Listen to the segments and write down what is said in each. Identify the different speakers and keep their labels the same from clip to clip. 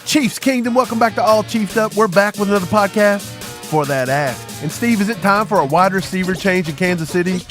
Speaker 1: Chiefs Kingdom, welcome back to All Chiefs Up. We're back with another podcast for that ask. And Steve, is it time for a wide receiver change in Kansas City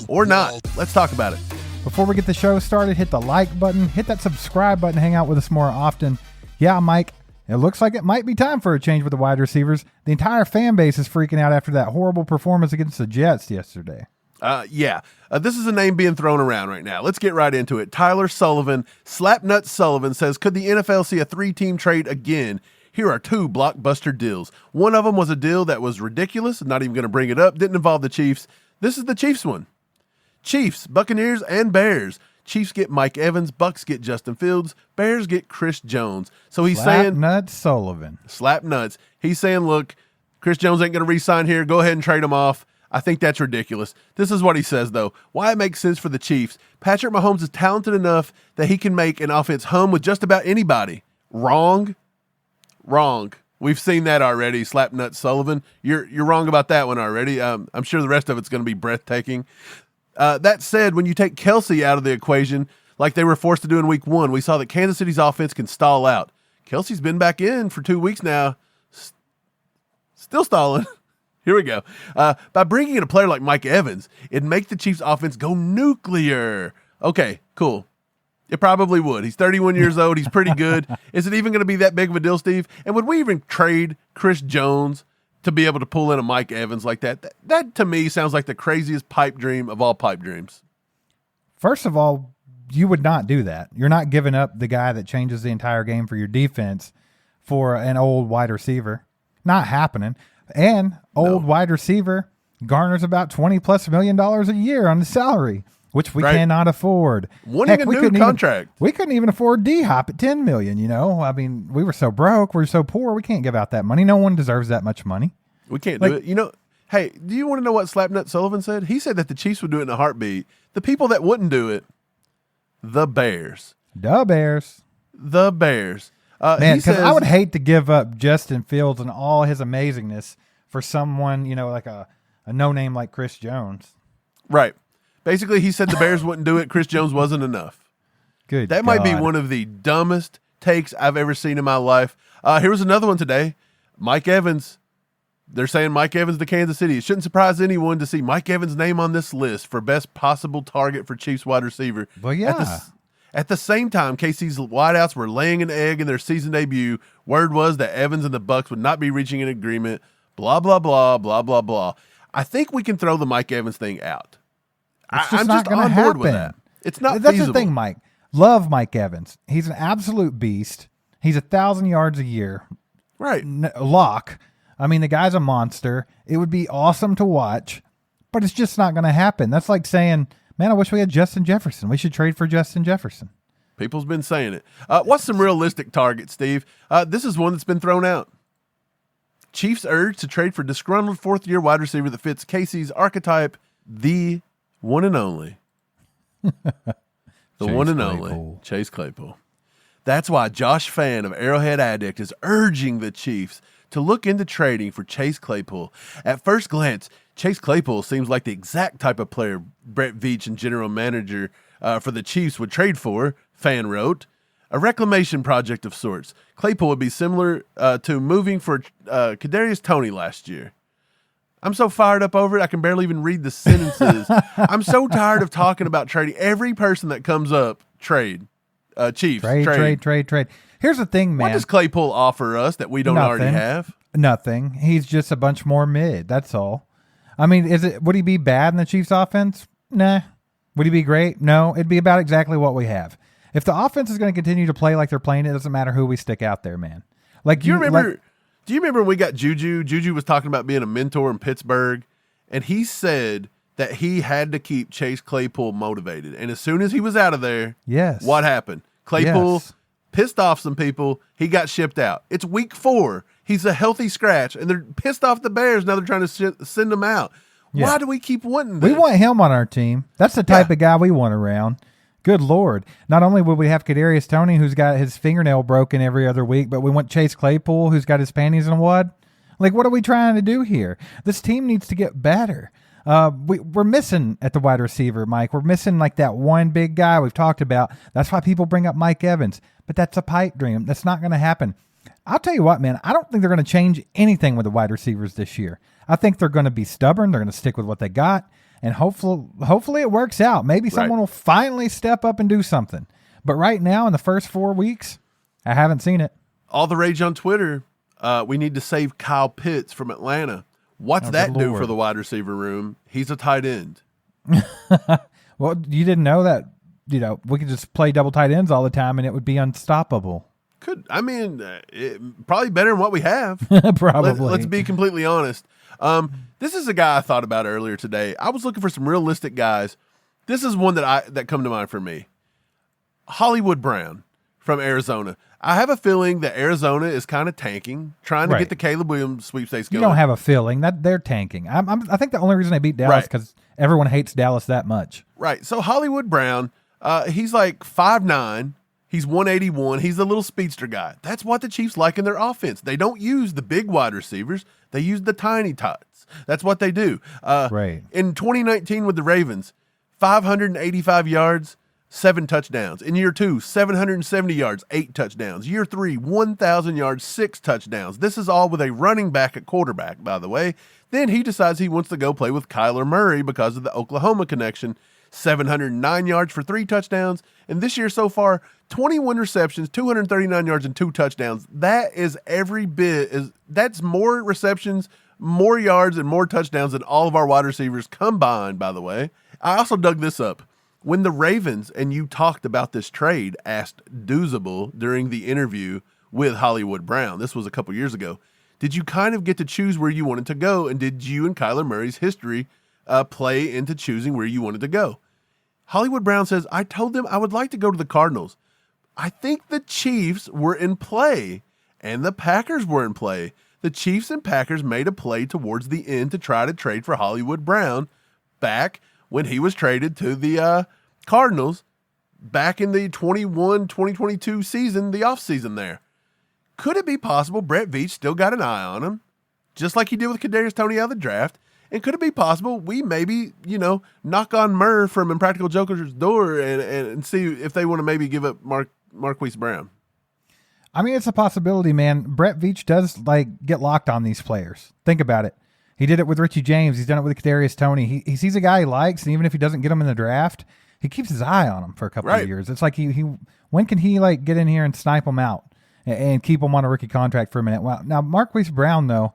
Speaker 1: or not? Let's talk about it.
Speaker 2: Before we get the show started, hit the like button, hit that subscribe button, hang out with us more often. Yeah, Mike, it looks like it might be time for a change with the wide receivers. The entire fan base is freaking out after that horrible performance against the Jets yesterday.
Speaker 1: This is a name being thrown around right now. Let's get right into it. Tyler Sullivan, Slapnut Sullivan, says, could the NFL see a 3-team trade again? Here are 2 blockbuster deals. One of them was a deal that was ridiculous. I'm not even going to bring it up. Didn't involve the Chiefs. This is the Chiefs one. Chiefs, Buccaneers, and Bears. Chiefs get Mike Evans. Bucs get Justin Fields. Bears get Chris Jones. So he's saying...
Speaker 2: Slapnut Sullivan.
Speaker 1: Slapnuts. He's saying, look, Chris Jones ain't going to re-sign here. Go ahead and trade him off. I think that's ridiculous. This is what he says, though. Why it makes sense for the Chiefs. Patrick Mahomes is talented enough that he can make an offense hum with just about anybody. Wrong. We've seen that already, Slapnut Sullivan. You're wrong about that one already. I'm sure the rest of it's going to be breathtaking. That said, when you take Kelsey out of the equation, like they were forced to do in week 1, we saw that Kansas City's offense can stall out. Kelsey's been back in for 2 weeks now. Still stalling. Here we go. By bringing in a player like Mike Evans, it'd make the Chiefs' offense go nuclear. Okay, cool. It probably would. He's 31 years old. He's pretty good. Is it even going to be that big of a deal, Steve? And would we even trade Chris Jones to be able to pull in a Mike Evans like that? That to me sounds like the craziest pipe dream of all pipe dreams.
Speaker 2: First of all, you would not do that. You're not giving up the guy that changes the entire game for your defense for an old wide receiver. Not happening. And wide receiver garners about $20+ million a year on the salary, which we cannot afford.
Speaker 1: Wanting a new contract.
Speaker 2: We couldn't even afford D-Hop at $10 million, you know? I mean, we were so broke, we're so poor, we can't give out that money. No one deserves that much money.
Speaker 1: We can't do it. You know, hey, do you want to know what Slapnut Sullivan said? He said that the Chiefs would do it in a heartbeat. The people that wouldn't do it, the Bears.
Speaker 2: The Bears. Man, because I would hate to give up Justin Fields and all his amazingness for someone, you know, like a no-name like Chris Jones.
Speaker 1: Right. Basically, he said the Bears wouldn't do it. Chris Jones wasn't enough. That might be one of the dumbest takes I've ever seen in my life. Here was another one today. Mike Evans. They're saying Mike Evans to Kansas City. It shouldn't surprise anyone to see Mike Evans' name on this list for best possible target for Chiefs wide receiver.
Speaker 2: Well, yeah.
Speaker 1: At the same time, KC's wideouts were laying an egg in their season debut. Word was that Evans and the Bucs would not be reaching an agreement. Blah, blah, blah, blah, blah, blah. I think we can throw the Mike Evans thing out. I'm just on board with that. It's not
Speaker 2: That's
Speaker 1: feasible.
Speaker 2: The thing, Mike. Love Mike Evans. He's an absolute beast. He's 1,000 yards a year.
Speaker 1: Right.
Speaker 2: Lock. I mean, the guy's a monster. It would be awesome to watch, but it's just not going to happen. That's like saying, man, I wish we had Justin Jefferson. We should trade for Justin Jefferson.
Speaker 1: People's been saying it. What's some realistic targets, Steve? This is one that's been thrown out. Chiefs urge to trade for disgruntled fourth-year wide receiver that fits Casey's archetype, the one and only. Chase Claypool. That's why Josh Fan of Arrowhead Addict is urging the Chiefs to look into trading for Chase Claypool. At first glance, Chase Claypool seems like the exact type of player Brett Veach and general manager for the Chiefs would trade for, Fan wrote. A reclamation project of sorts. Claypool would be similar to moving for Kadarius Toney last year. I'm so fired up over it, I can barely even read the sentences. I'm so tired of talking about trading. Every person that comes up, trade. Chiefs,
Speaker 2: trade. Here's the thing, man.
Speaker 1: What does Claypool offer us that we don't already have?
Speaker 2: Nothing. He's just a bunch more mid. That's all. I mean, would he be bad in the Chiefs offense? Nah. Would he be great? No. It'd be about exactly what we have. If the offense is going to continue to play like they're playing, it doesn't matter who we stick out there, man. Like,
Speaker 1: do you remember when we got Juju? Juju was talking about being a mentor in Pittsburgh, and he said that he had to keep Chase Claypool motivated. And as soon as he was out of there, what happened? Claypool pissed off some people. He got shipped out. It's week 4. He's a healthy scratch, and they're pissed off the Bears. Now they're trying to send him out. Yeah. Why do we keep wanting this?
Speaker 2: We want him on our team. That's the type of guy we want around. Good Lord. Not only would we have Kadarius Toney, who's got his fingernail broken every other week, but we want Chase Claypool, who's got his panties in a wad. Like, what are we trying to do here? This team needs to get better. We're missing at the wide receiver, Mike. We're missing like that one big guy we've talked about. That's why people bring up Mike Evans. But that's a pipe dream. That's not going to happen. I'll tell you what, man, I don't think they're going to change anything with the wide receivers this year. I think they're going to be stubborn. They're going to stick with what they got, and hopefully it works out. Maybe someone will finally step up and do something. But right now, in the first 4 weeks, I haven't seen it.
Speaker 1: All the rage on Twitter, we need to save Kyle Pitts from Atlanta. What's that do for the wide receiver room? He's a tight end.
Speaker 2: Well, you didn't know that, we could just play double tight ends all the time and it would be unstoppable.
Speaker 1: Probably better than what we have.
Speaker 2: Probably.
Speaker 1: Let's be completely honest. This is a guy I thought about earlier today. I was looking for some realistic guys. This is one that come to mind for me. Hollywood Brown from Arizona. I have a feeling that Arizona is kind of tanking, trying to get the Caleb Williams sweepstakes going.
Speaker 2: You don't have a feeling that they're tanking. I think the only reason they beat Dallas because everyone hates Dallas that much. Right.
Speaker 1: So Hollywood Brown, he's like 5'9". He's 181. He's the little speedster guy. That's what the Chiefs like in their offense. They don't use the big wide receivers. They use the tiny tots. That's what they do. In 2019 with the Ravens, 585 yards, 7 touchdowns. In year 2, 770 yards, 8 touchdowns. Year 3, 1,000 yards, 6 touchdowns. This is all with a running back at quarterback, by the way. Then he decides he wants to go play with Kyler Murray because of the Oklahoma connection. 709 yards for 3 touchdowns. And this year so far, 21 receptions, 239 yards, and 2 touchdowns. That is that's more receptions, more yards, and more touchdowns than all of our wide receivers combined, by the way. I also dug this up. When the Ravens, and you talked about this trade, asked Doozable during the interview with Hollywood Brown, this was a couple years ago, did you kind of get to choose where you wanted to go? And did you and Kyler Murray's history play into choosing where you wanted to go? Hollywood Brown says, I told them I would like to go to the Cardinals. I think the Chiefs were in play and the Packers were in play. The Chiefs and Packers made a play towards the end to try to trade for Hollywood Brown back when he was traded to the Cardinals back in the 2022 season, the offseason there. Could it be possible Brett Veach still got an eye on him, just like he did with Kadarius Toney out of the draft? And could it be possible we maybe, knock on Murr from Impractical Joker's door and see if they want to maybe give up Marquise Brown?
Speaker 2: I mean, it's a possibility, man. Brett Veach does get locked on these players. Think about it. He did it with Richie James. He's done it with Kadarius Toney. He sees a guy he likes, and even if he doesn't get him in the draft, he keeps his eye on him for a couple of years. It's like when can he get in here and snipe him out and keep him on a rookie contract for a minute? Well, now Marquise Brown though,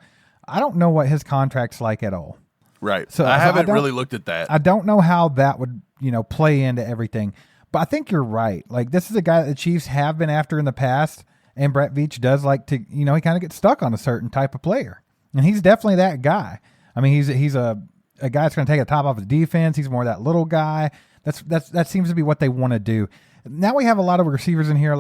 Speaker 2: I don't know what his contract's like at all.
Speaker 1: Right. So I haven't really looked at that.
Speaker 2: I don't know how that would, play into everything. But I think you're right. This is a guy that the Chiefs have been after in the past, and Brett Veach does like to, he kind of gets stuck on a certain type of player. And he's definitely that guy. I mean, he's a guy that's going to take a top off the defense. He's more that little guy. That seems to be what they want to do. Now we have a lot of receivers in here, a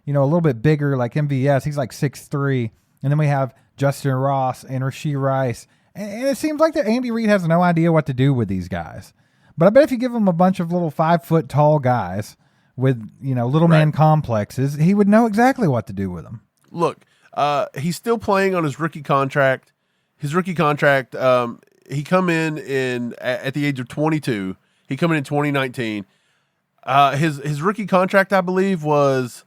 Speaker 2: little bit bigger, like MVS. He's 6'3". And then we have Justin Ross and Rashee Rice. And it seems like that Andy Reid has no idea what to do with these guys. But I bet if you give him a bunch of little 5-foot tall guys with, little man complexes, he would know exactly what to do with them.
Speaker 1: Look, he's still playing on his rookie contract. His rookie contract, he come in at the age of 22. He come in 2019. His rookie contract, I believe, was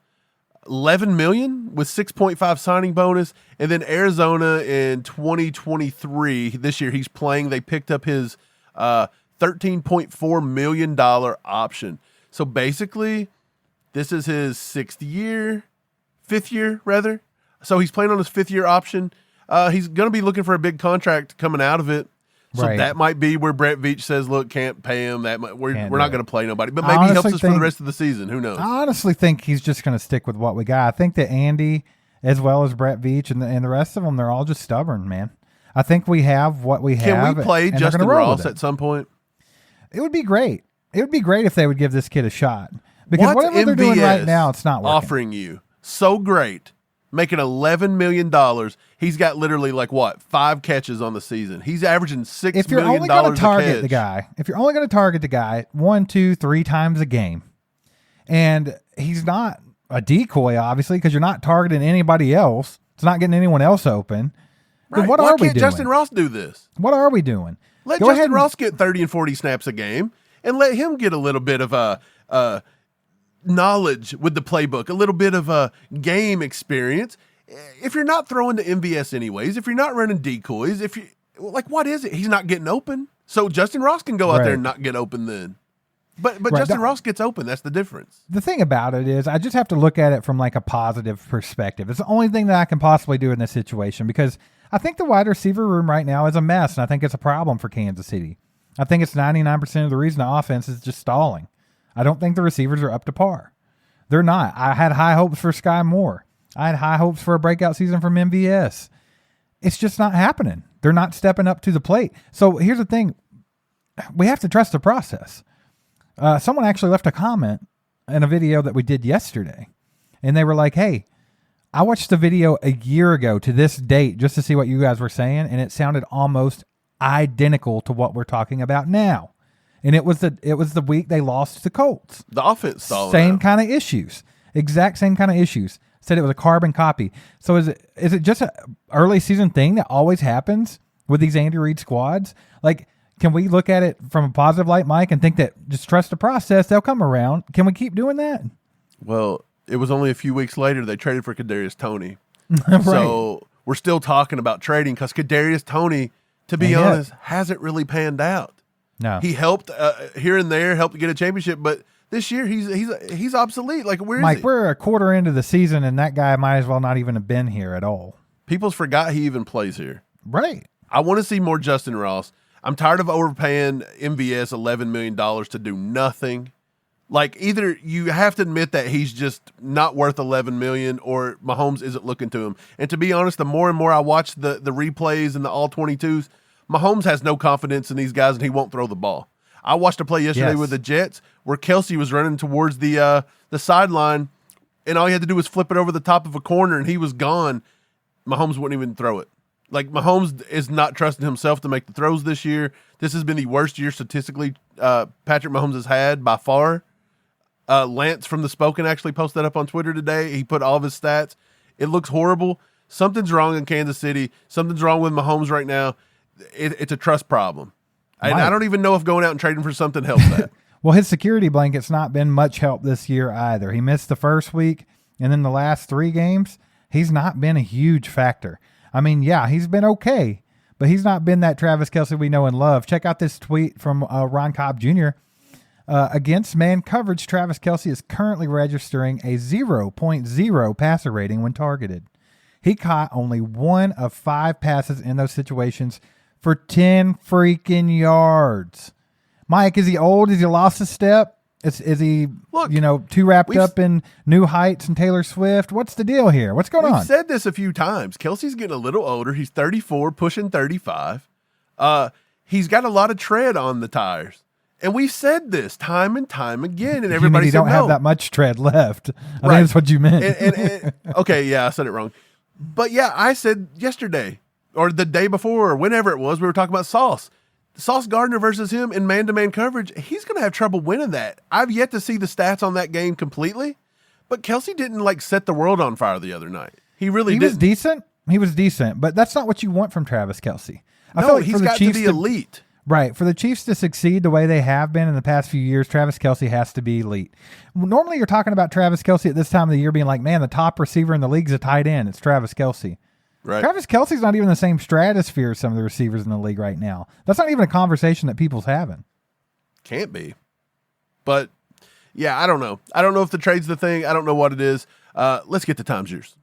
Speaker 1: $11 million with $6.5 signing bonus, and then Arizona in 2023 this year he's playing. They picked up his $13.4 million option. So basically, this is his fifth year rather. So he's playing on his 5th year option. He's going to be looking for a big contract coming out of it. So that might be where Brett Veach says, look, can't pay him. We're not going to play nobody. But maybe he helps us for the rest of the season. Who knows?
Speaker 2: I honestly think he's just going to stick with what we got. I think that Andy, as well as Brett Veach and the rest of them, they're all just stubborn, man. I think we have what we have.
Speaker 1: Can we play Justin Ross at some point?
Speaker 2: It would be great. It would be great if they would give this kid a shot. Because whatever they're doing right now, it's not working.
Speaker 1: Offering you so great, making $11 million. He's got literally 5 catches on the season. He's averaging $6 million a catch.
Speaker 2: If you're only going to target the guy 1, 2, 3 times a game, and he's not a decoy, obviously, because you're not targeting anybody else. It's not getting anyone else open.
Speaker 1: Right.
Speaker 2: Then what are we doing?
Speaker 1: Why can't Justin Ross do this?
Speaker 2: What are we doing?
Speaker 1: Let Justin Ross get 30 and 40 snaps a game, and let him get a little bit of knowledge with the playbook, a little bit of game experience. if you're not throwing to MVS anyways, if you're not running decoys, what is it? He's not getting open. So Justin Ross can go out there and not get open then. But Justin Ross gets open. That's the difference.
Speaker 2: The thing about it is I just have to look at it from like a positive perspective. It's the only thing that I can possibly do in this situation because I think the wide receiver room right now is a mess, and I think it's a problem for Kansas City. I think it's 99% of the reason the offense is just stalling. I don't think the receivers are up to par. They're not. I had high hopes for Sky Moore. I had high hopes for a breakout season from MVS. It's just not happening. They're not stepping up to the plate. So here's the thing. We have to trust the process. Someone actually left a comment in a video that we did yesterday, and they were like, hey, I watched the video a year ago to this date just to see what you guys were saying, and it sounded almost identical to what we're talking about now. And it was the week they lost to the Colts.
Speaker 1: The offense stalled
Speaker 2: same
Speaker 1: out.
Speaker 2: kind of issues. Exact same kind of issues. Said it was a carbon copy. So is it just an early season thing that always happens with these Andy Reid squads? Like, can we look at it from a positive light, Mike, and think that just trust the process, they'll come around? Can we keep doing that?
Speaker 1: Well, it was only a few weeks later they traded for Kadarius Toney.
Speaker 2: Right.
Speaker 1: So we're still talking about trading because Kadarius Toney, to be honest, hasn't really panned out.
Speaker 2: No,
Speaker 1: he helped here and there, helped to get a championship, but this year he's obsolete. Like, where is
Speaker 2: Mike,
Speaker 1: he?
Speaker 2: we're a quarter into the season, and that guy might as well not even have been here at all.
Speaker 1: People forgot he even plays here.
Speaker 2: Right.
Speaker 1: I want to see more Justin Ross. I'm tired of overpaying MVS $11 million to do nothing. Like, either you have to admit that he's just not worth $11 million or Mahomes isn't looking to him. And to be honest, the more and more I watch the replays and the all-22s, Mahomes has no confidence in these guys and he won't throw the ball. I watched a play yesterday with the Jets where Kelsey was running towards the sideline, and all he had to do was flip it over the top of a corner and he was gone. Mahomes wouldn't even throw it. Like, Mahomes is not trusting himself to make the throws this year. This has been the worst year statistically Patrick Mahomes has had by far. Lance from The Spoken actually posted that up on Twitter today. He put all of his stats. It looks horrible. Something's wrong in Kansas City. Something's wrong with Mahomes right now. It's a trust problem. And I don't even know if going out and trading for something helps that.
Speaker 2: Well, his security blanket's not been much help this year either. He missed the first week, and then the last 3 games, he's not been a huge factor. I mean, yeah, he's been okay, but he's not been that Travis Kelce we know and love. Check out this tweet from Ron Cobb Jr. Against man coverage, Travis Kelce is currently registering a 0.0 passer rating when targeted. He caught only 1 of 5 passes in those situations for 10 freaking yards. Mike, is he old? Has he lost a step? Is he, too wrapped up in New Heights and Taylor Swift? What's the deal here? What's going on?
Speaker 1: We've said this a few times. Kelsey's getting a little older. He's 34, pushing 35. He's got a lot of tread on the tires. And we've said this time and time again, and everybody said no.
Speaker 2: You don't have that much tread left. I think that's what you meant.
Speaker 1: And okay, yeah, I said it wrong. But yeah, I said yesterday or the day before or whenever it was, we were talking about Sauce. Sauce Gardner versus him in man-to-man coverage, he's going to have trouble winning that. I've yet to see the stats on that game completely, but Kelsey didn't set the world on fire the other night. He really didn't.
Speaker 2: He was decent. He was decent, but that's not what you want from Travis Kelce.
Speaker 1: I feel like he's got to be elite.
Speaker 2: Right. For the Chiefs to succeed the way they have been in the past few years, Travis Kelce has to be elite. Normally you're talking about Travis Kelce at this time of the year being like, man, the top receiver in the league is a tight end. It's Travis Kelce.
Speaker 1: Right.
Speaker 2: Travis Kelce's not even the same stratosphere as some of the receivers in the league right now. That's not even a conversation that people's having.
Speaker 1: Can't be. But, yeah, I don't know. I don't know if the trade's the thing. I don't know what it is. Let's get to Time's Yours.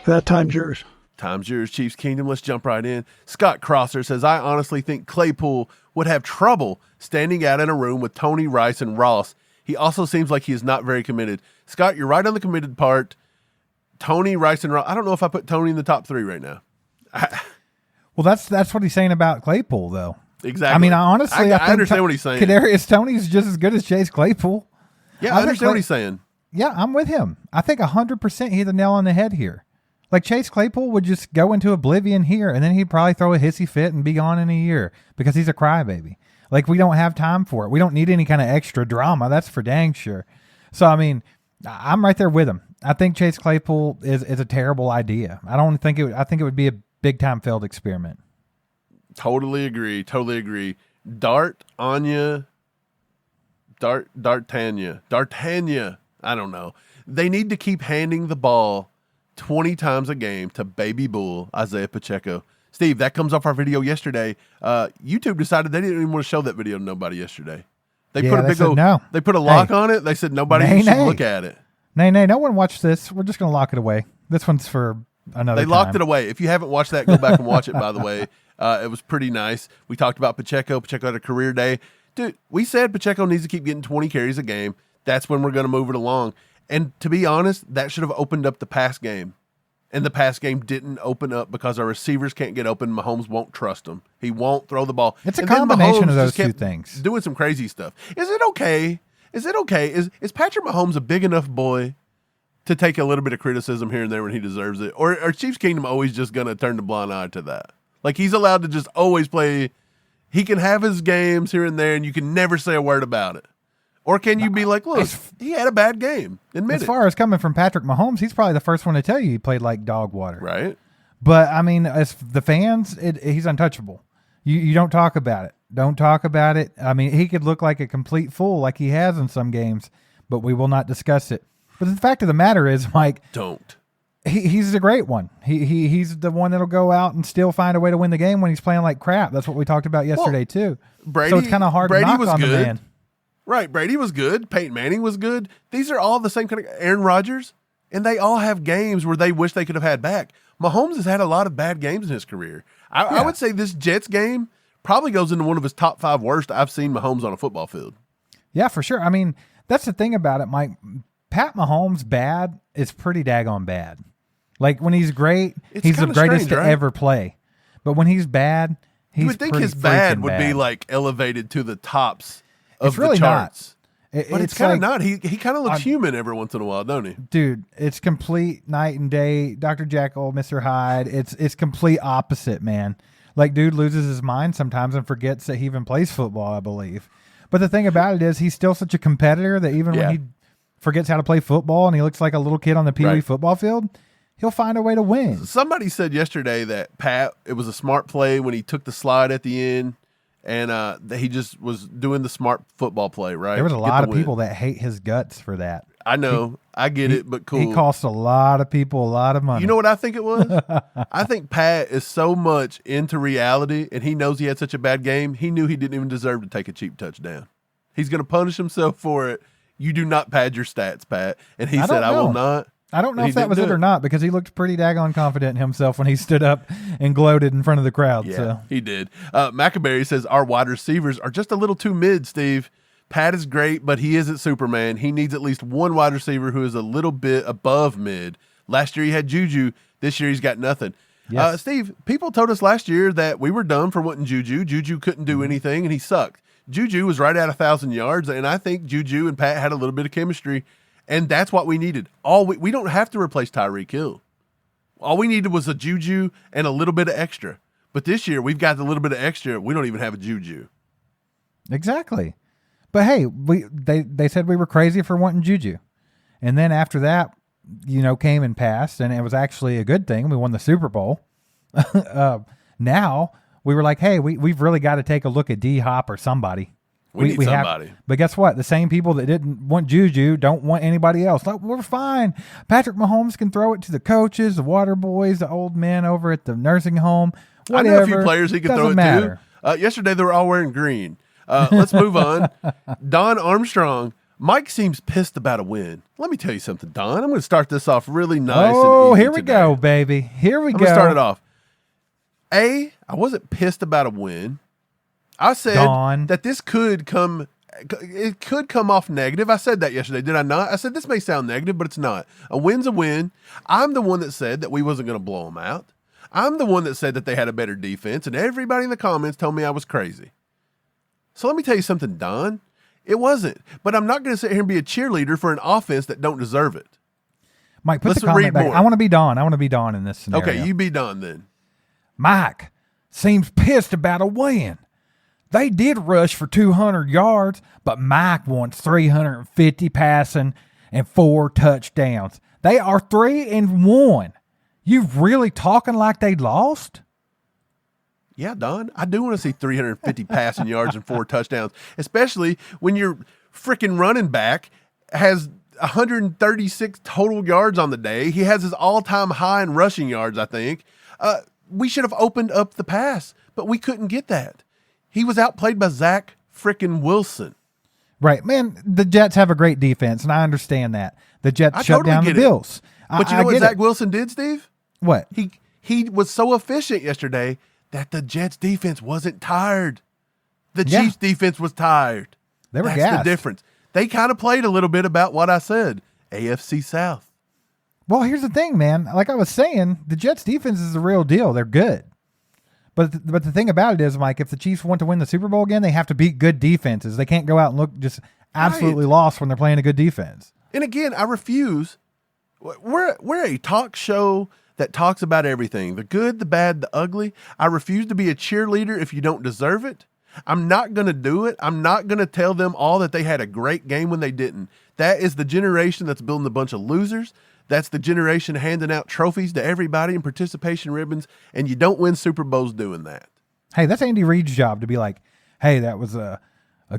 Speaker 3: That time's yours.
Speaker 1: Time's yours, Chiefs Kingdom. Let's jump right in. Scott Crosser says, I honestly think Claypool would have trouble standing out in a room with Tony, Rice, and Ross. He also seems like he is not very committed. Scott, you're right on the committed part. Tony, Rice, and Ross. I don't know if I put Tony in the top 3 right now.
Speaker 2: Well, that's what he's saying about Claypool, though.
Speaker 1: Exactly.
Speaker 2: I mean, honestly, I think
Speaker 1: understand what he's saying.
Speaker 2: Kadarius Toney's just as good as Chase Claypool.
Speaker 1: Yeah, I understand what he's saying.
Speaker 2: Yeah, I'm with him. I think 100% he hit the nail on the head here. Like, Chase Claypool would just go into oblivion here, and then he'd probably throw a hissy fit and be gone in a year because he's a crybaby. Like, we don't have time for it. We don't need any kind of extra drama. That's for dang sure. So, I mean, I'm right there with him. I think Chase Claypool is a terrible idea. I think it would be a big-time failed experiment.
Speaker 1: Totally agree. Totally agree. Dart, Anya, D'Artagnan. I don't know. They need to keep handing the ball 20 times a game to baby bull Isaiah Pacheco. Steve, that comes off our video yesterday. YouTube decided they didn't even want to show that video to nobody yesterday. They put a big old,
Speaker 2: no.
Speaker 1: They put a lock on it. They said nobody should look at it.
Speaker 2: No one watch this. We're just going to lock it away. This one's for another time.
Speaker 1: They locked it away. If you haven't watched that, go back and watch it, by the way. It was pretty nice. We talked about Pacheco. Pacheco had a career day. Dude, we said Pacheco needs to keep getting 20 carries a game. That's when we're going to move it along. And to be honest, that should have opened up the pass game. And the pass game didn't open up because our receivers can't get open. Mahomes won't trust them. He won't throw the ball.
Speaker 2: It's a combination of those two things.
Speaker 1: Doing some crazy stuff. Is it okay? Is Patrick Mahomes a big enough boy to take a little bit of criticism here and there when he deserves it? Or are Chiefs Kingdom always just going to turn the blind eye to that? Like, he's allowed to just always play. He can have his games here and there, and you can never say a word about it. Or can you be like, look, he had a bad game. Admit it.
Speaker 2: As far as coming from Patrick Mahomes, he's probably the first one to tell you he played like dog water.
Speaker 1: Right.
Speaker 2: But, I mean, as the fans, he's untouchable. You don't talk about it. Don't talk about it. I mean, he could look like a complete fool like he has in some games, but we will not discuss it. But the fact of the matter is, Mike,
Speaker 1: don't.
Speaker 2: He's the great one. He's the one that'll go out and still find a way to win the game when he's playing like crap. That's what we talked about yesterday, too.
Speaker 1: Brady,
Speaker 2: so it's kind of hard to knock on the man.
Speaker 1: Right, Brady was good. Peyton Manning was good. These are all the same kind of Aaron Rodgers, and they all have games where they wish they could have had back. Mahomes has had a lot of bad games in his career. I would say this Jets game probably goes into one of his top 5 worst I've seen Mahomes on a football field.
Speaker 2: Yeah, for sure. I mean, that's the thing about it, Mike. Pat Mahomes bad is pretty daggone bad. Like, when he's great, he's the greatest to ever play. But when he's bad, he's
Speaker 1: you would think his bad would be like elevated to the tops of the charts. But it's kind of not. He kind of looks human every once in a while, don't he?
Speaker 2: Dude, it's complete night and day. Dr. Jekyll, Mr. Hyde. It's complete opposite, man. Like, dude loses his mind sometimes and forgets that he even plays football, I believe. But the thing about it is he's still such a competitor that even when he forgets how to play football and he looks like a little kid on the Pee Wee football field, he'll find a way to win.
Speaker 1: Somebody said yesterday that Pat, it was a smart play when he took the slide at the end. And he just was doing the smart football play, right?
Speaker 2: There was a lot of people that hate his guts for that.
Speaker 1: I know. I get it, but cool.
Speaker 2: He cost a lot of people a lot of money.
Speaker 1: You know what I think it was? I think Pat is so much into reality, and he knows he had such a bad game, he knew he didn't even deserve to take a cheap touchdown. He's going to punish himself for it. You do not pad your stats, Pat. And he said, I will not.
Speaker 2: I don't know if that was it or not, because he looked pretty daggone confident in himself when he stood up and gloated in front of the crowd.
Speaker 1: Yeah,
Speaker 2: so.
Speaker 1: He did. Maccaberry says, our wide receivers are just a little too mid, Steve. Pat is great, but he isn't Superman. He needs at least one wide receiver who is a little bit above mid. Last year he had Juju. This year he's got nothing. Yes. Steve, people told us last year that we were done for wanting Juju. Juju couldn't do anything, and he sucked. Juju was right at 1,000 yards, and I think Juju and Pat had a little bit of chemistry. And that's what we needed. We don't have to replace Tyreek Hill. All we needed was a Juju and a little bit of extra. But this year, we've got a little bit of extra. We don't even have a Juju.
Speaker 2: Exactly. But hey, they said we were crazy for wanting Juju. And then after that, came and passed, and it was actually a good thing. We won the Super Bowl. Now, we were like, hey, we've really got to take a look at D-Hop or somebody.
Speaker 1: We need somebody.
Speaker 2: But guess what? The same people that didn't want Juju don't want anybody else. Like, we're fine. Patrick Mahomes can throw it to the coaches, the water boys, the old men over at the nursing home. Whatever.
Speaker 1: I know a few players he can throw it to. Yesterday, they were all wearing green. Let's move on. Don Armstrong. Mike seems pissed about a win. Let me tell you something, Don. I'm going to start this off really nice.
Speaker 2: Oh, here we go, baby. Here we go.
Speaker 1: I'm going to start it off. I wasn't pissed about a win. I said that this could come off negative. I said that yesterday, did I not? I said this may sound negative, but it's not. A win's a win. I'm the one that said that we wasn't going to blow them out. I'm the one that said that they had a better defense, and everybody in the comments told me I was crazy. So let me tell you something, Don. It wasn't. But I'm not going to sit here and be a cheerleader for an offense that don't deserve it.
Speaker 2: Mike, put the comment back. I want to be Don. I want to be Don in this scenario.
Speaker 1: Okay, you be Don then.
Speaker 2: Mike seems pissed about a win. They did rush for 200 yards, but Mike wants 350 passing and 4 touchdowns. They are 3-1. You really talking like they lost?
Speaker 1: Yeah, Don, I do want to see 350 passing yards and 4 touchdowns, especially when you're freaking running back has 136 total yards on the day. He has his all-time high in rushing yards, I think. We should have opened up the pass, but we couldn't get that. He was outplayed by Zach freaking Wilson.
Speaker 2: Right, man, the Jets have a great defense, and I understand that. The Jets shut
Speaker 1: totally
Speaker 2: down the Bills.
Speaker 1: But you know what Zach Wilson did, Steve?
Speaker 2: What?
Speaker 1: He was so efficient yesterday that the Jets defense wasn't tired. The Chiefs defense was tired.
Speaker 2: They were
Speaker 1: That's
Speaker 2: gassed.
Speaker 1: the difference. They kind of played a little bit about what I said. AFC South.
Speaker 2: Well, here's the thing, man. Like I was saying, the Jets defense is the real deal. They're good. But the thing about it is, Mike, if the Chiefs want to win the Super Bowl again, they have to beat good defenses. They can't go out and look just absolutely lost when they're playing a good defense.
Speaker 1: And again, I refuse. We're a talk show that talks about everything, the good, the bad, the ugly. I refuse to be a cheerleader if you don't deserve it. I'm not going to do it. I'm not going to tell them all that they had a great game when they didn't. That is the generation that's building a bunch of losers. That's the generation handing out trophies to everybody and participation ribbons, and you don't win Super Bowls doing that.
Speaker 2: Hey, that's Andy Reid's job to be like, hey, that was a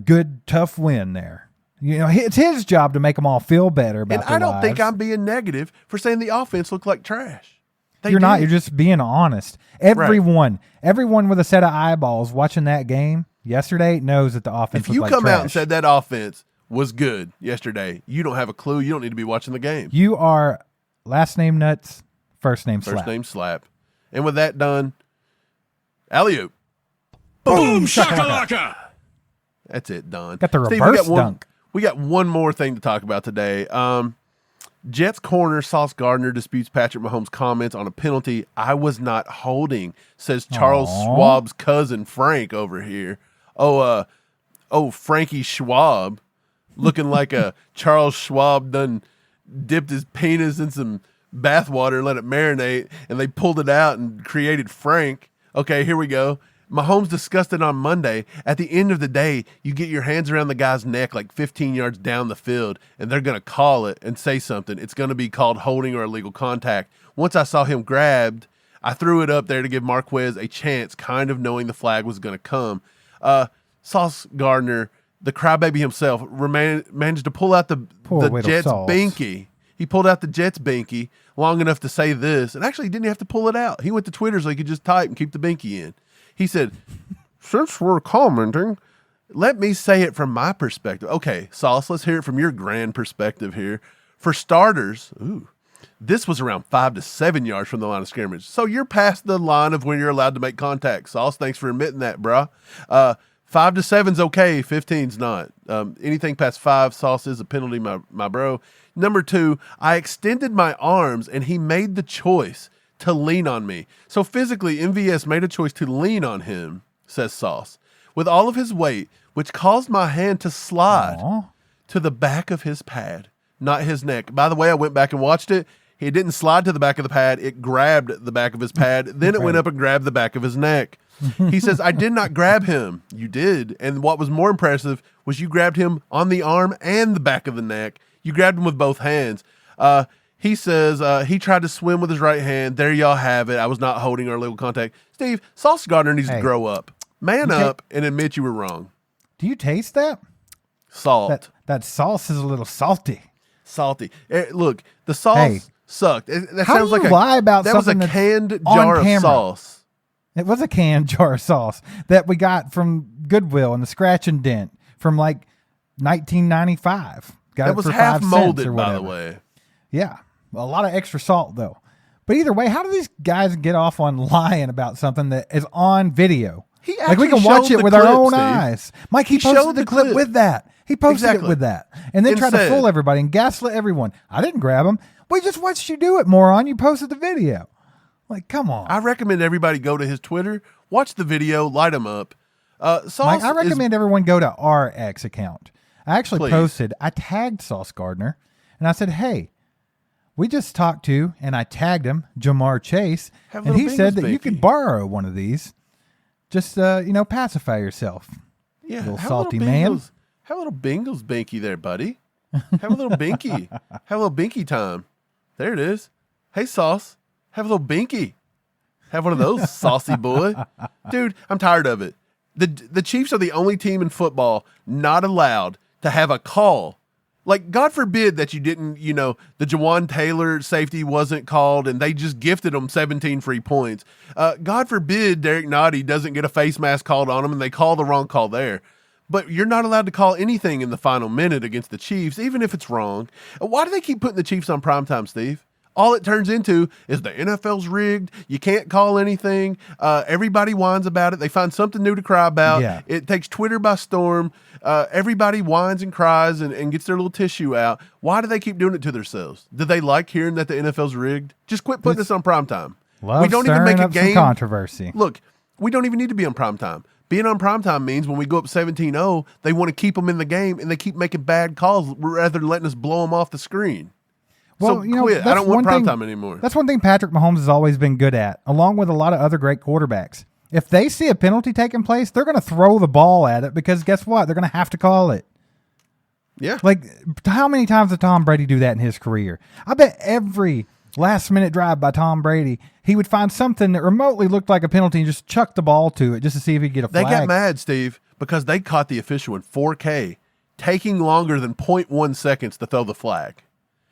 Speaker 2: good, tough win there. You know, it's his job to make them all feel better about
Speaker 1: And
Speaker 2: their
Speaker 1: I don't think
Speaker 2: lives.
Speaker 1: I'm being negative for saying the offense looked like trash.
Speaker 2: You're not. You're just being honest. Everyone with a set of eyeballs watching that game yesterday knows that the offense
Speaker 1: If you
Speaker 2: was
Speaker 1: come
Speaker 2: trash.
Speaker 1: out and said that offense was good yesterday, you don't have a clue. You don't need to be watching the game.
Speaker 2: You are last name nuts, first name slap.
Speaker 1: First name slap. And with that done, alley-oop.
Speaker 3: Boom shakalaka.
Speaker 1: That's it, done.
Speaker 2: Got the
Speaker 1: Steve,
Speaker 2: reverse dunk.
Speaker 1: We got one more thing to talk about today. Jets corner Sauce Gardner disputes Patrick Mahomes' comments on a penalty I was not holding, says Charles Schwab's cousin Frank over here. Frankie Schwab, looking like a Charles Schwab done dipped his penis in some bathwater and let it marinate, and they pulled it out and created Frank. Okay, here we go. Mahomes discussed it on Monday. At the end of the day, you get your hands around the guy's neck like 15 yards down the field, and they're going to call it and say something. It's going to be called holding or illegal contact. Once I saw him grabbed, I threw it up there to give Marquez a chance, kind of knowing the flag was going to come. Sauce Gardner, the crybaby himself, managed to pull out the Jets binky. He pulled out the Jets binky long enough to say this, and actually he didn't have to pull it out. He went to Twitter so he could just type and keep the binky in. He said, since we're commenting, let me say it from my perspective. Okay, Sauce, let's hear it from your grand perspective here. For starters, this was around 5 to 7 yards from the line of scrimmage. So you're past the line of when you're allowed to make contact. Sauce, thanks for admitting that, bruh. 5 to 7's okay, 15's not. Anything past 5, Sauce, is a penalty, my bro. Number 2, I extended my arms, and he made the choice to lean on me. So physically, MVS made a choice to lean on him, says Sauce, with all of his weight, which caused my hand to slide to the back of his pad, not his neck. By the way, I went back and watched it. He didn't slide to the back of the pad. It grabbed the back of his pad. Then it went up and grabbed the back of his neck. He says, I did not grab him. You did. And what was more impressive was you grabbed him on the arm and the back of the neck. You grabbed him with both hands. He says he tried to swim with his right hand. There y'all have it. I was not holding our legal contact. Steve, Sauce Gardner needs to grow up. Man up and admit you were wrong.
Speaker 2: Do you taste that?
Speaker 1: Salt.
Speaker 2: That sauce is a little salty.
Speaker 1: Salty. Look, the sauce sucked. That
Speaker 2: How
Speaker 1: sounds
Speaker 2: do you
Speaker 1: like
Speaker 2: lie about
Speaker 1: that was a
Speaker 2: something that's
Speaker 1: canned
Speaker 2: on
Speaker 1: jar of
Speaker 2: camera?
Speaker 1: sauce.
Speaker 2: It was a canned jar of sauce that we got from Goodwill and the Scratch and Dent from like 1995. Got
Speaker 1: That
Speaker 2: it
Speaker 1: was
Speaker 2: for
Speaker 1: half
Speaker 2: 5 cents
Speaker 1: molded,
Speaker 2: or
Speaker 1: by the
Speaker 2: whatever.
Speaker 1: way.
Speaker 2: Yeah, a lot of extra salt though. But either way, how do these guys get off on lying about something that is on video?
Speaker 1: He
Speaker 2: Like we
Speaker 1: actually
Speaker 2: can watch
Speaker 1: showed
Speaker 2: it
Speaker 1: the
Speaker 2: with
Speaker 1: clip,
Speaker 2: our own
Speaker 1: Steve.
Speaker 2: eyes. Mike, he
Speaker 1: He
Speaker 2: posted
Speaker 1: showed
Speaker 2: the
Speaker 1: the
Speaker 2: clip
Speaker 1: clip.
Speaker 2: with that. He posted
Speaker 1: Exactly.
Speaker 2: it with that. And then
Speaker 1: And
Speaker 2: tried to
Speaker 1: said-
Speaker 2: fool everybody and gaslit everyone. I didn't grab him. We just watched you do it, moron. You posted the video. Like, come on.
Speaker 1: I recommend everybody go to his Twitter, watch the video, light him up. Sauce
Speaker 2: Mike, I
Speaker 1: is-
Speaker 2: recommend everyone go to our X account. I actually
Speaker 1: Please.
Speaker 2: I tagged Sauce Gardner, and I said, hey, we just talked to, and I tagged him, Jamar Chase,
Speaker 1: Have a
Speaker 2: and he
Speaker 1: little
Speaker 2: said
Speaker 1: Bengals
Speaker 2: that you
Speaker 1: binky.
Speaker 2: could borrow one of these. Just, pacify yourself.
Speaker 1: Yeah,
Speaker 2: little
Speaker 1: have
Speaker 2: salty
Speaker 1: a little
Speaker 2: man.
Speaker 1: Bengals, have a little Bengals binky there, buddy. Have a little binky. Have a little binky time. There it is. Hey, Sauce, have a little binky. Have one of those, saucy boy. Dude, I'm tired of it. The Chiefs are the only team in football not allowed to have a call. Like, God forbid that you didn't, the Jawan Taylor safety wasn't called and they just gifted them 17 free points. God forbid Derek Nottie doesn't get a face mask called on him and they call the wrong call there. But you're not allowed to call anything in the final minute against the Chiefs, even if it's wrong. Why do they keep putting the Chiefs on primetime, Steve? All it turns into is the NFL's rigged. You can't call anything. Everybody whines about it. They find something new to cry about.
Speaker 2: Yeah.
Speaker 1: It takes Twitter by storm. Everybody whines and cries and gets their little tissue out. Why do they keep doing it to themselves? Do they like hearing that the NFL's rigged? Just quit putting us on primetime.
Speaker 2: We don't even make a game. Some controversy.
Speaker 1: Look, we don't even need to be on primetime. Being on primetime means when we go up 17-0, they want to keep them in the game and they keep making bad calls rather than letting us blow them off the screen.
Speaker 2: Well,
Speaker 1: so quit. I don't want primetime anymore.
Speaker 2: That's one thing Patrick Mahomes has always been good at, along with a lot of other great quarterbacks. If they see a penalty taking place, they're going to throw the ball at it because guess what? They're going to have to call it.
Speaker 1: Yeah.
Speaker 2: Like, how many times did Tom Brady do that in his career? I bet every last-minute drive by Tom Brady, he would find something that remotely looked like a penalty and just chuck the ball to it just to see if he'd get a flag.
Speaker 1: They got mad, Steve, because they caught the official in 4K taking longer than 0.1 seconds to throw the flag.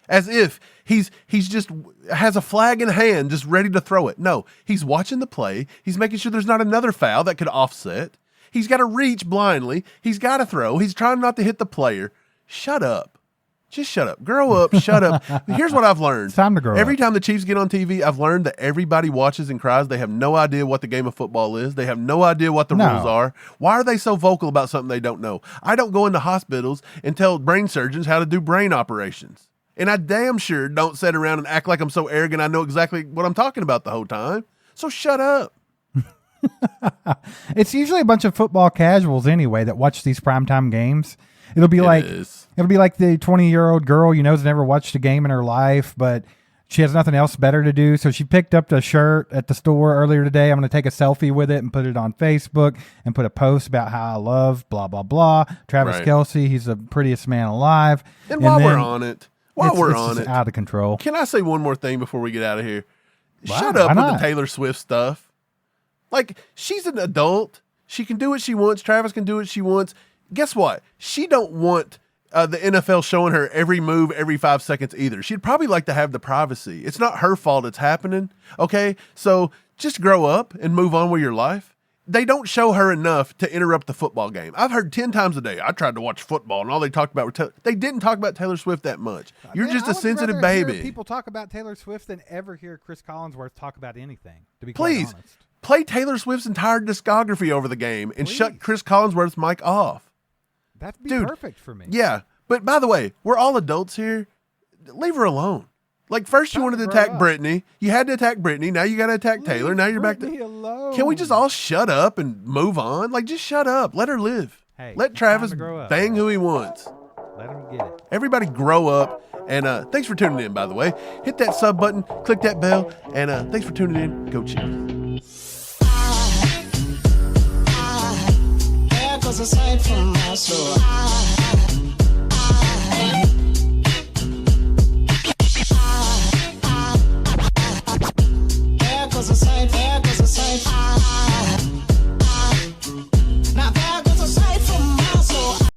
Speaker 1: As if he's just has a flag in hand, just ready to throw it. No, he's watching the play. He's making sure there's not another foul that could offset. He's got to reach blindly. He's got to throw. He's trying not to hit the player. Shut up. Just shut up. Grow up. Shut up. Here's what I've learned.
Speaker 2: It's time to grow
Speaker 1: Every
Speaker 2: up.
Speaker 1: time the Chiefs get on TV, I've learned that everybody watches and cries. They have no idea what the game of football is. They have no idea what the rules are. Why are they so vocal about something they don't know? I don't go into hospitals and tell brain surgeons how to do brain operations. And I damn sure don't sit around and act like I'm so arrogant I know exactly what I'm talking about the whole time. So shut up.
Speaker 2: It's usually a bunch of football casuals anyway that watch these primetime games. It'll be like the 20-year-old girl you know has never watched a game in her life, but she has nothing else better to do. So she picked up the shirt at the store earlier today. I'm going to take a selfie with it and put it on Facebook and put a post about how I love blah, blah, blah. Travis Kelce, he's the prettiest man alive.
Speaker 1: And while we're on it,
Speaker 2: it's out of control.
Speaker 1: Can I say one more thing before we get out of here? Wow, shut up with the Taylor Swift stuff. Like, she's an adult. She can do what she wants. Travis can do what she wants. Guess what? She don't want the NFL showing her every move every 5 seconds either. She'd probably like to have the privacy. It's not her fault it's happening, okay? So just grow up and move on with your life. They don't show her enough to interrupt the football game. I've heard 10 times a day, I tried to watch football, and all they talked about were they didn't talk about Taylor Swift that much. You're just a sensitive baby.
Speaker 2: Hear people talk about Taylor Swift than ever hear Chris Collinsworth talk about anything, to be quite honest.
Speaker 1: Play Taylor Swift's entire discography over the game and shut Chris Collinsworth's mic off.
Speaker 2: That'd be perfect for me.
Speaker 1: Yeah, but by the way, we're all adults here. Leave her alone. Like, first you wanted to attack Brittany. You had to attack Brittany. Now you got to attack Taylor. Now you're back to...
Speaker 2: alone.
Speaker 1: Can we just all shut up and move on? Like, just shut up. Let her live.
Speaker 2: Hey,
Speaker 1: let Travis bang who he wants.
Speaker 2: Let him get it.
Speaker 1: Everybody grow up. And thanks for tuning in, by the way. Hit that sub button. Click that bell. And thanks for tuning in. Go Chiefs.
Speaker 4: Aside from my soul.